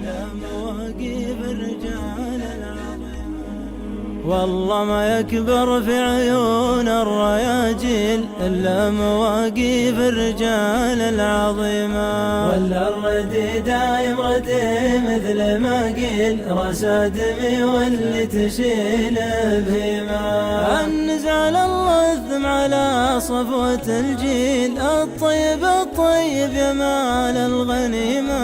إلا مواقف الرجال العظيمة. والله ما يكبر في عيون الرياجيل إلا مواقف الرجال العظيمة. ولا الردي دايم ردي مثل ما قيل راس آدمي واللي تشيل بهما. النزال الله الثم على صفوة الجيل الطيب الطيب يا مال الغنيمة.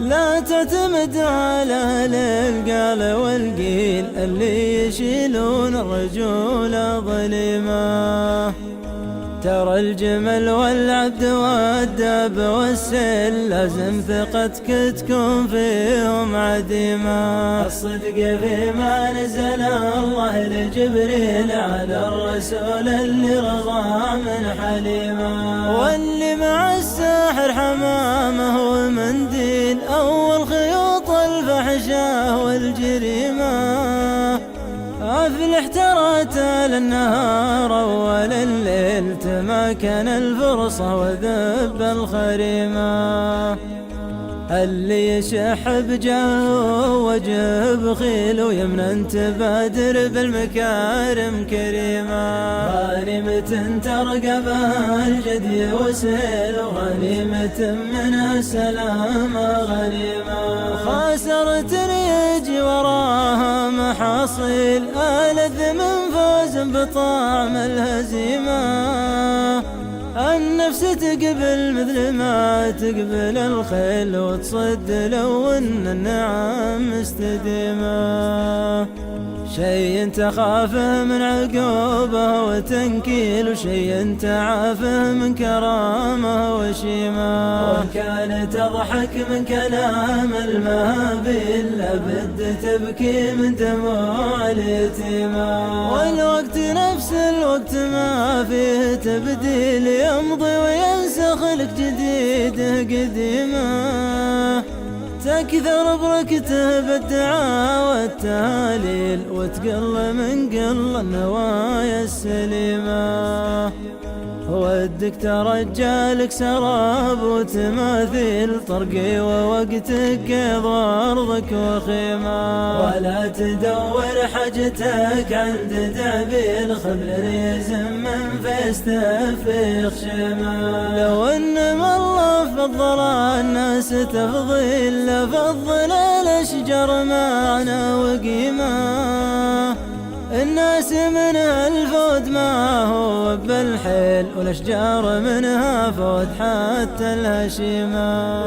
لا تعتمد على القال والقيل اللي يشيلون الرجول ظليمة. ترى الجمل والعبد والداب والسل لازم ثقتك تكون فيهم عديمة. الصدق فيما نزل الله لجبريل على الرسول اللي رضى من حليمة. واللي مع الساحر حمامه ومنديل أول خيوط الفحشة والجريمة. أفلح ترى للنهار أول الليل تماكن الفرصة وذب الخريمة. اللي يشح بجاه وجه بخيل ويمنى تبادر بالمكارم كريمة. غنيمة ترقبها الجدي وسيل وغنيمة منها سلامة غنيمة. خاسرة يجي وراها محاصيل ألذ من فوز بطعم الهزيمة. النفس تقبل مثل ما تقبل الخيل وتصد لو ان النعم مستديمة. شيء تخافه من عقوبه وتنكيل وشيء تعافه من كرامه وشيمه. وان كانت تضحك من كلام المهابيل لابد تبكي من دموع اليتيمة. والوقت نفس الوقت ما فيه تبديل يمضي وينسخ لك جديده قديمه. تكثر بركته بالدعاء والتهاليل وتقل من قل النوايا السليمة. ودك ترجى لك سراب وتماثيل طرقي ووقتك قيض أرضك وخيمة. ولا تدور حاجتك عند دعبيل خبل ريز من فيستفيق شمال. لو انما الله فضل الناس تفضيل لفضل الاشجار معنا وقيمة. الناس منها الفود ما هو بالحيل والاشجار منها فود حتى الهشيمة.